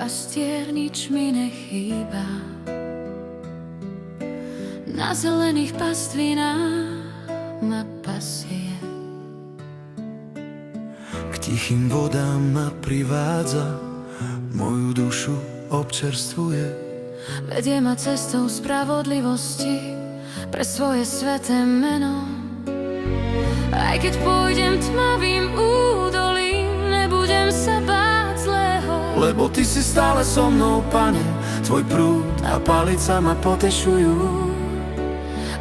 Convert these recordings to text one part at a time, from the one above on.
pastier, nič mi nechýba. Na zelených pastvinách ma pasie. K tichým vodám ma privádza, moju dušu občerstvuje. Vedie ma cestou spravodlivosti pre svoje sveté meno. Aj keď pôjdem tmavým údolím, nebudem sa báť zlého. Lebo ty si stále so mnou, Pane, tvoj prúd a palica ma potešujú.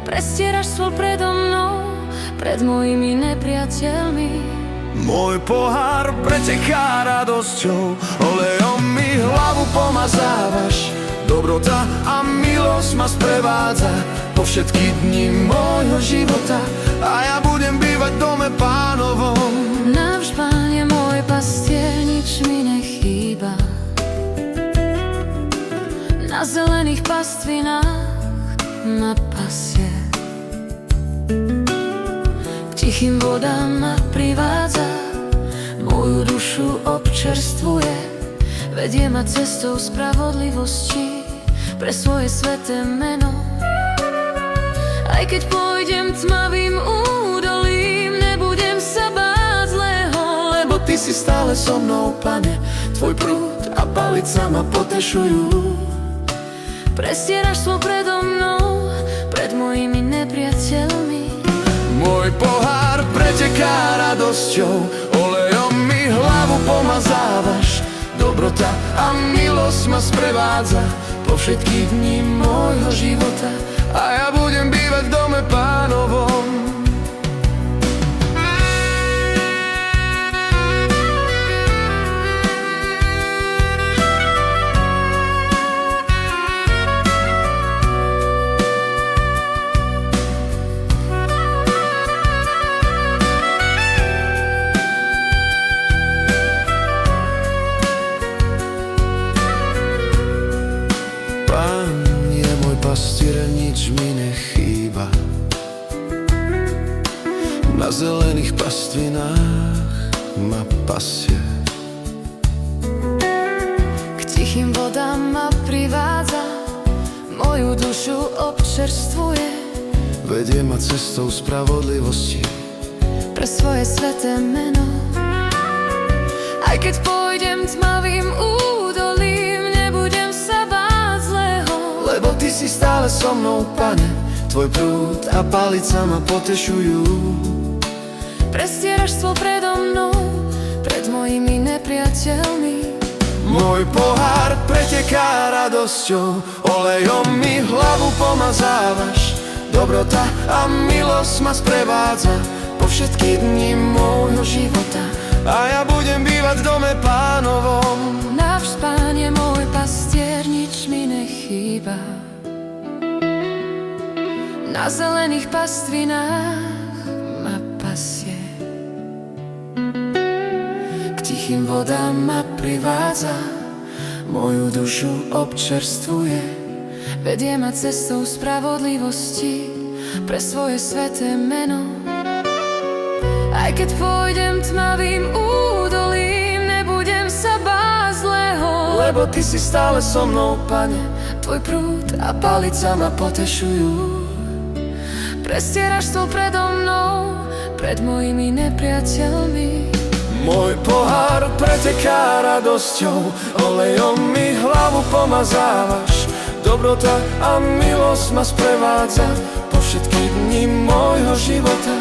Prestieraš svoj predo mnou, pred mojimi nepriateľmi. Môj pohár preteká radosťou, olejom mi hlavu pomazávaš. Dobrota a milosť ma sprevádza po všetky dni môjho života. A ja budem bývať v dome Pánovom. Navždy, Pane, môj pastier, nič mi nechýba. Na zelených pastvinách ma pasie. K tichým vodám ma privádza, moju dušu občerstvuje. Vedie ma cestou spravodlivosti pre svoje sveté meno. Aj keď pôjdem tmavým údolím, nebudem sa báť zlého. Lebo ty si stále so mnou, Pane, tvoj prúd a palica ma potešujú. Prestieraš svoj predo mnou, pred mojimi nepriateľmi. Môj pohár preteká radosťou, olejom mi hlavu pomazávaš. Dobrota a milosť ma sprevádza po všetky dni môjho života. A ja budem bývať v dome Pánovom. Pastier, nič mi nechýba. Na zelených pastvinách ma pasie. K tichým vodám ma privádza, moju dušu občerstvuje. Vedie ma cestou spravodlivosti pre svoje sveté meno. Aj keď pôjdem tmavým údolím, nebudem sa báť zlého. Lebo ty si stále so mnou, Pane, tvoj prúd a palica ma potešujú. Prestieraš svoj predo mnou, pred mojimi nepriateľmi. Môj pohár preteká radosťou, olejom mi hlavu pomazávaš. Dobrota a milosť ma sprevádza po všetky dni môjho života. A ja budem bývať v dome Pánovom. Navždy, Pane, môj pastier, nič mi nechýba. Na zelených pastvinách ma pasie. K tichým vodám ma privádza, moju dušu občerstvuje. Vedie ma cestou spravodlivosti pre svoje sveté meno. Aj keď pôjdem tmavým údolím, nebudem sa báť zlého. Lebo ty si stále so mnou, Pane, tvoj prúd a palica ma potešujú. Prestieraš stôl predo mnou, pred mojimi nepriateľmi. Môj pohár preteká radosťou, olejom mi hlavu pomazávaš. Dobrota a milosť ma sprevádza po všetky dni môjho života.